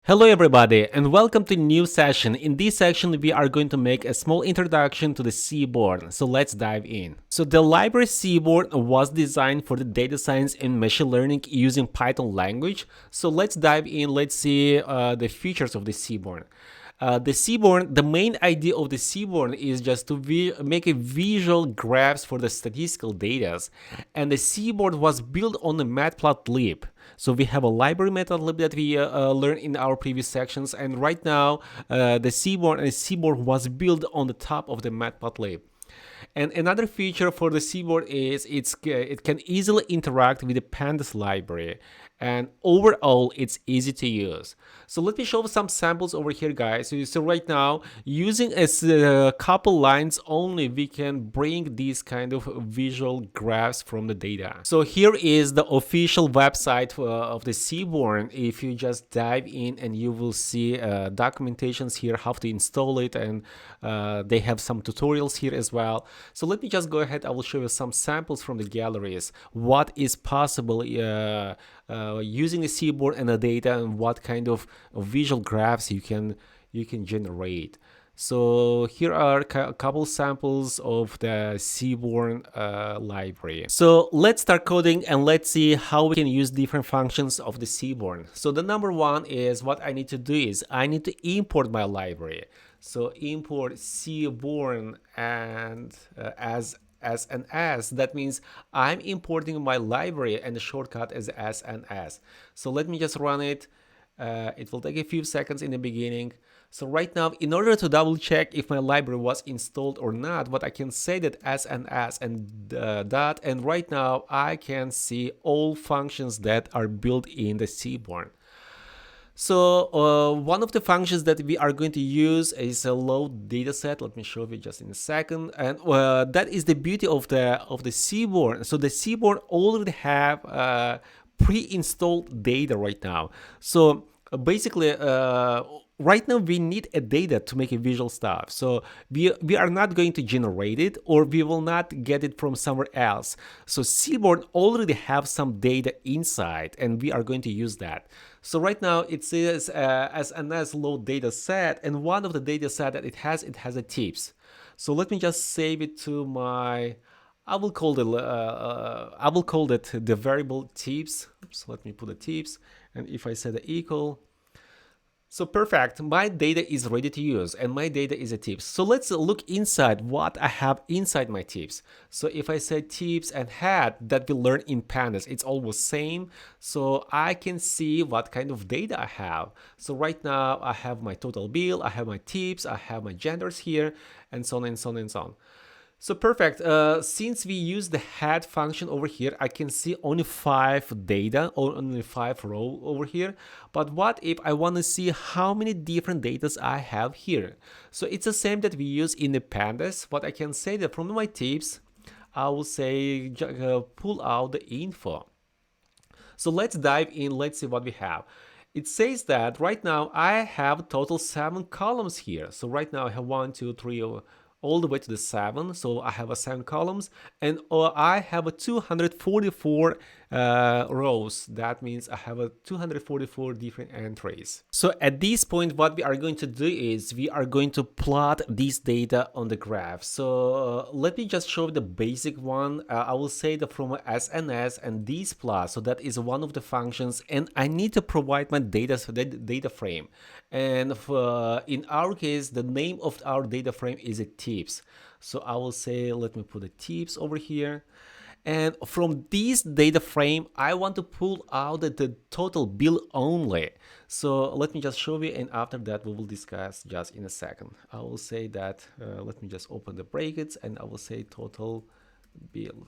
Hello everybody and welcome to a new session. In this section we are going to make a small introduction to the Seaborn, so let's dive in. So the library Seaborn was designed for the data science and machine learning using Python language. So let's dive in, let's see the features of the Seaborn. The main idea of the Seaborn is just to make a visual graphs for the statistical data, and the Seaborn was built on the matplotlib. So we have a library matplotlib that we learned in our previous sections, and right now the Seaborn was built on the top of the matplotlib. And another feature for the Seaborn is it can easily interact with the pandas library, and overall it's easy to use. So let me show some samples over here, guys. So right now, using a couple lines only, we can bring these kind of visual graphs from the data. So here is the official website of the Seaborn. If you just dive in, and you will see documentations here, how to install it, and they have some tutorials here as well. So let me just go ahead. I will show you some samples from the galleries, what is possible using the Seaborn and the data, and what kind of visual graphs you can generate. So here are a couple samples of the Seaborn library. So let's start coding and let's see how we can use different functions of the Seaborn. So the number one is, what I need to do is I need to import my library. So import Seaborn and as that means I'm importing my library, and the shortcut is as. So let me just run it. It will take a few seconds in the beginning. So right now, in order to double check if my library was installed or not, what I can say that as and dot, and right now I can see all functions that are built in the Seaborn. So one of the functions that we are going to use is a load dataset. Let me show you just in a second. And that is the beauty of the Seaborn. So the Seaborn already have pre-installed data right now. So basically, right now we need a data to make a visual stuff. So we are not going to generate it, or we will not get it from somewhere else. So Seaborn already have some data inside, and we are going to use that. So right now it says as a nice load data set, and one of the data set that it has a tips. So let me just save it to my, I will call it the variable tips. So let me put the tips, and if I set the equal, so perfect, my data is ready to use, and my data is a tips. So let's look inside what I have inside my tips. So if I say tips and head that we learn in pandas, it's almost same. So I can see what kind of data I have. So right now I have my total bill, I have my tips, I have my genders here, and so on and so on and so on. So perfect. Since we use the head function over here, I can see only 5 data, or only 5 row over here. But what if I want to see how many different data I have here? So it's the same that we use in the pandas. What I can say that from my tips, I will say pull out the info. So let's dive in. Let's see what we have. It says that right now I have total 7 columns here. So right now I have 1, 2, 3, all the way to the 7. So I have 7 columns, and I have a 244 rows. That means I have a 244 different entries. So at this point, what we are going to do is we are going to plot this data on the graph. So let me just show the basic one. I will say that from SNS and this plot. So that is one of the functions, and I need to provide my data frame. And in our case, the name of our data frame is a tips. So I will say, let me put the tips over here. And from this data frame, I want to pull out the total bill only. So let me just show you, and after that we will discuss just in a second. I will say that, let me just open the brackets, and I will say total bill.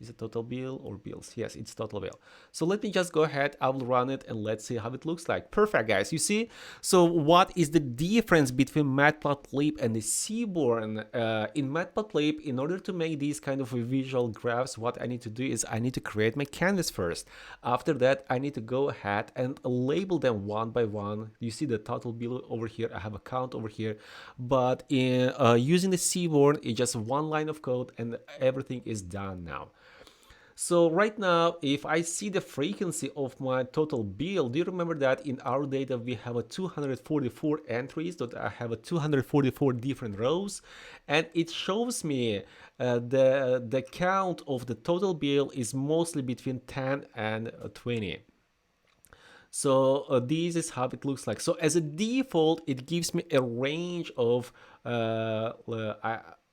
Is it total bill or bills? Yes, it's total bill. So let me just go ahead, I will run it, and let's see how it looks like. Perfect, guys. You see? So what is the difference between matplotlib and the Seaborn? In matplotlib, in order to make these kind of visual graphs, what I need to do is I need to create my canvas first. After that, I need to go ahead and label them one by one. You see the total bill over here. I have a count over here. But using the Seaborn, it's just one line of code, and everything is done now. So right now, if I see the frequency of my total bill, do you remember that in our data we have a 244 entries, that I have a 244 different rows, and it shows me the count of the total bill is mostly between 10 and 20. So this is how it looks like. So as a default, it gives me a range of,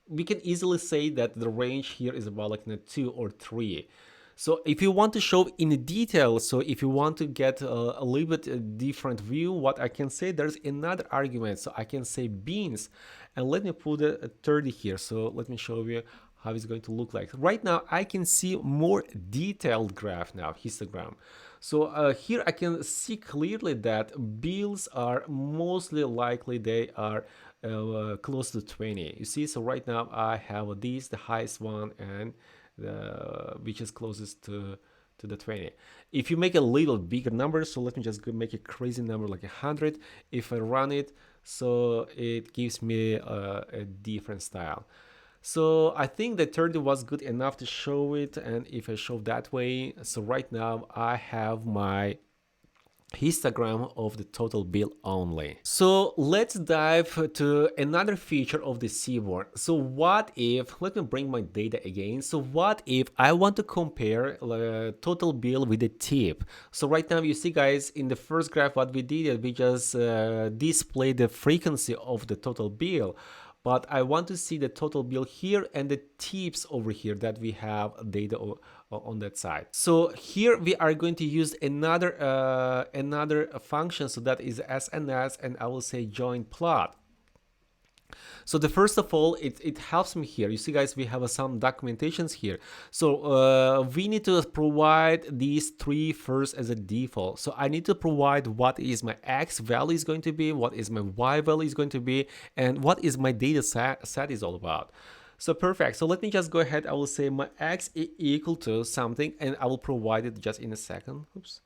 we can easily say that the range here is about like 2 or 3. So if you want to show in detail, so if you want to get a little bit different view, what I can say, there's another argument. So I can say beans, and let me put a 30 here. So let me show you how it's going to look like. Right now, I can see more detailed graph now, histogram. So here I can see clearly that bills are mostly likely they are close to 20. You see, so right now I have this, the highest one, and which is closest to the 20. If you make a little bigger number, so let me just make a crazy number like 100. If I run it, so it gives me a different style. So I think that 30 was good enough to show it, and if I show that way, so right now I have my histogram of the total bill only. So let's dive to another feature of the Seaborn. So what if, let me bring my data again. So what if I want to compare total bill with the tip? So right now you see guys, in the first graph what we did, we just displayed the frequency of the total bill. But I want to see the total bill here and the tips over here that we have data on that side. So here we are going to use another function, so that is SNS, and I will say join plot. So the first of all, it helps me here. You see guys, we have some documentations here. So we need to provide these three first as a default. So I need to provide what is my X value is going to be, what is my Y value is going to be, and what is my data set is all about. So perfect. So let me just go ahead. I will say my X is equal to something, and I will provide it just in a second. Oops.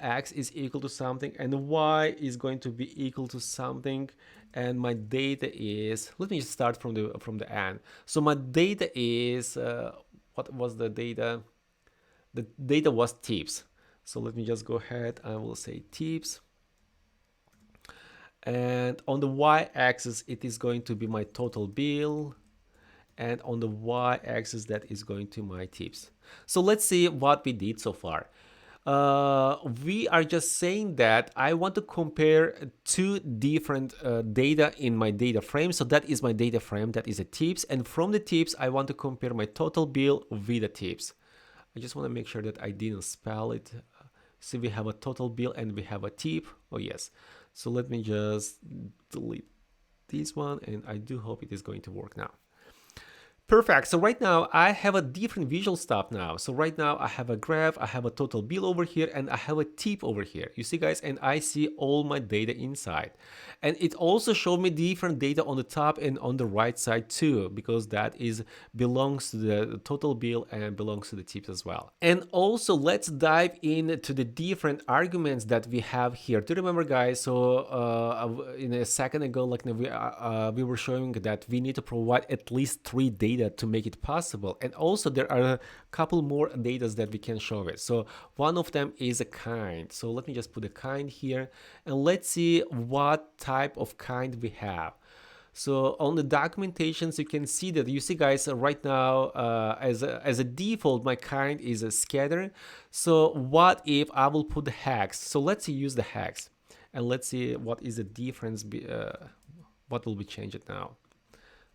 X is equal to something, and Y is going to be equal to something, and my data is, let me just start from the end. So my data is what was the data? The data was tips. So let me just go ahead, I will say tips, and on the Y-axis it is going to be my total bill, and on the Y-axis that is going to my tips. So let's see what we did so far. We are just saying that I want to compare two different data in my data frame. So that is my data frame, that is a tips, and from the tips I want to compare my total bill with the tips. I just want to make sure that I didn't spell it. So we have a total bill and we have a tip. Oh yes. So let me just delete this one, and I do hope it is going to work now. Perfect. So right now I have a different visual stuff now. So right now I have a graph, I have a total bill over here, and I have a tip over here. You see guys, and I see all my data inside. And it also showed me different data on the top and on the right side too, because that is belongs to the total bill and belongs to the tips as well. And also let's dive into the different arguments that we have here. Do you remember guys? So in a second ago, like we were showing that we need to provide at least 3 data to make it possible, and also there are a couple more data that we can show it. So one of them is a kind. So let me just put a kind here, and let's see what type of kind we have. So on the documentations you can see that, you see guys, right now as a default my kind is a scatter. So what if I will put the hex? So let's use the hex, and let's see what is the difference, what will be changed now.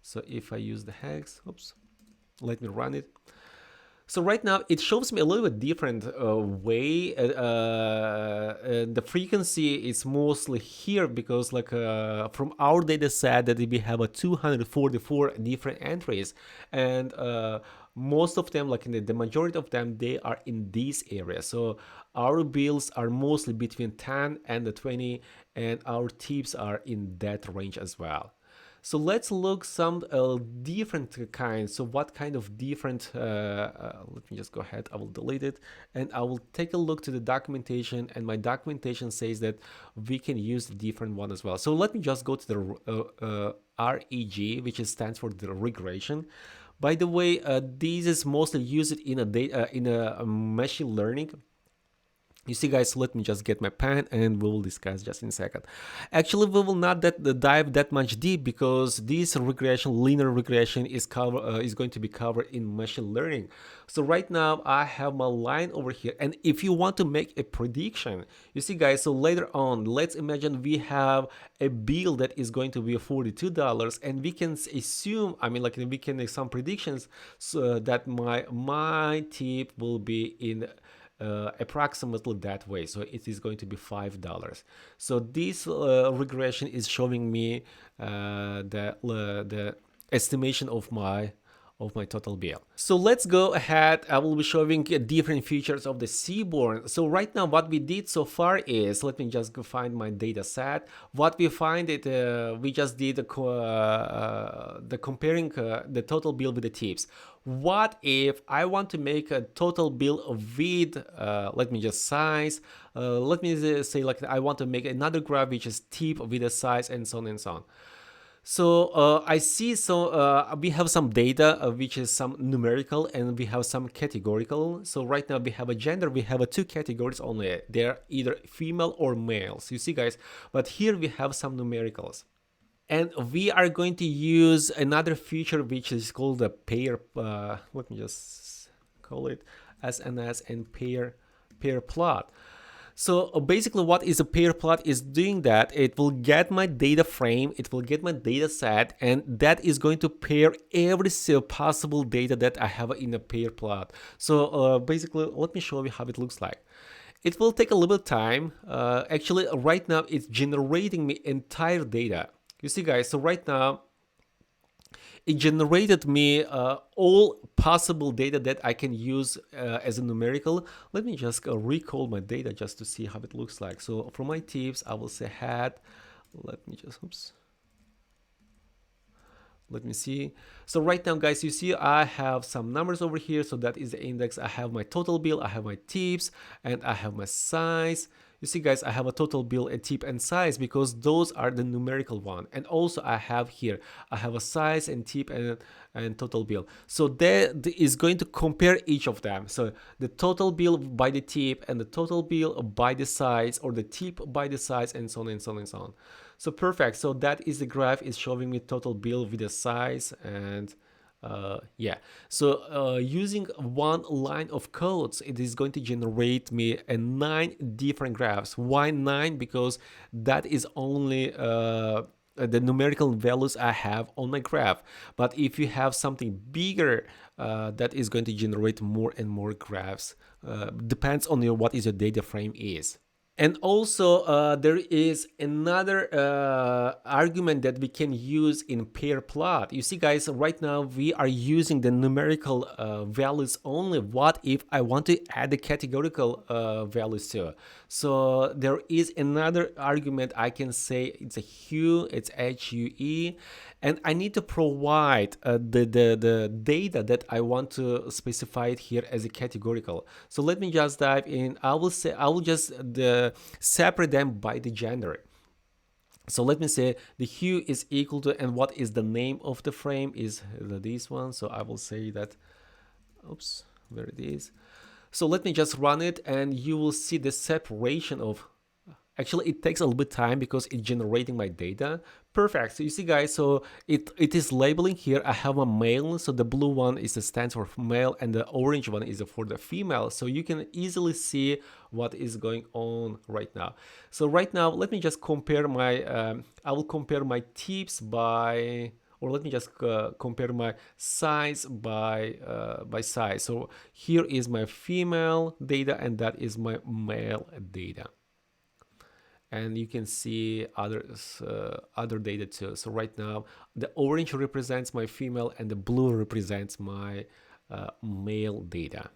So if I use the hex, oops, let me run it. So right now it shows me a little bit different way. The frequency is mostly here because like from our data set that we have a 244 different entries, and most of them, like in the majority of them, they are in this area. So our bills are mostly between 10 and the 20, and our tips are in that range as well. So let's look some different kinds. So what kind of different, let me just go ahead, I will delete it, and I will take a look to the documentation, and my documentation says that we can use the different one as well. So let me just go to the REG, which stands for the regression. By the way, this is mostly used in a machine learning. You see, guys, let me just get my pen and we will discuss just in a second. Actually, we will not dive that much deep because this regression, linear regression, is going to be covered in machine learning. So right now, I have my line over here. And if you want to make a prediction, you see, guys, so later on, let's imagine we have a bill that is going to be $42 and we can assume, I mean, like we can make some predictions so that my tip will be in approximately that way, so it is going to be $5. So this regression is showing me the estimation of my total bill. So let's go ahead. I will be showing different features of the Seaborn. So right now what we did so far is, let me just go find my data set. What we find it, we just did the comparing the total bill with the tips. What if I want to make a total bill with, let me just size, let me say like I want to make another graph which is tip with a size and so on and so on. So I see, so we have some data which is some numerical and we have some categorical. So right now we have a gender, we have two categories only. They're either female or males, you see, guys, but here we have some numericals. And we are going to use another feature which is called the pair, let me just call it SNS and pair plot. So basically what is a pair plot is doing that it will get my data frame, it will get my data set, and that is going to pair every possible data that I have in a pair plot. So basically, let me show you how it looks like. It will take a little bit of time. Actually, right now it's generating me entire data. You see, guys, so right now it generated me all possible data that I can use as a numerical. Let me just recall my data just to see how it looks like. So for my tips, I will say hat. Let me just, oops. Let me see. So right now, guys, you see I have some numbers over here. So that is the index. I have my total bill, I have my tips, and I have my size. You see, guys, I have a total bill, a tip, and size because those are the numerical one. And also I have here, I have a size and tip and total bill. So that is going to compare each of them. So the total bill by the tip and the total bill by the size, or the tip by the size, and so on and so on and so on. So perfect. So that is the graph is showing me total bill with the size and yeah. So using one line of codes, it is going to generate me 9 different graphs. Why 9? Because that is only the numerical values I have on my graph. But if you have something bigger, that is going to generate more and more graphs. Depends on what is your data frame is. And also there is another argument that we can use in pair plot. You see, guys, right now we are using the numerical values only. What if I want to add the categorical values too? So there is another argument. I can say it's a hue, it's HUE, and I need to provide the data that I want to specify it here as a categorical. So let me just dive in. I will just separate them by the gender. So let me say the hue is equal to, and what is the name of the frame is this one. So I will say that, oops, where it is. So let me just run it and you will see the separation of, actually it takes a little bit of time because it's generating my data. Perfect. So you see, guys, so it is labeling here. I have a male, so the blue one is stands for male and the orange one is for the female. So you can easily see what is going on right now. So right now, let me just compare my, I will compare my tips by, or let me just compare my size by size. So here is my female data and that is my male data. And you can see other data too. So right now, the orange represents my female and the blue represents my male data.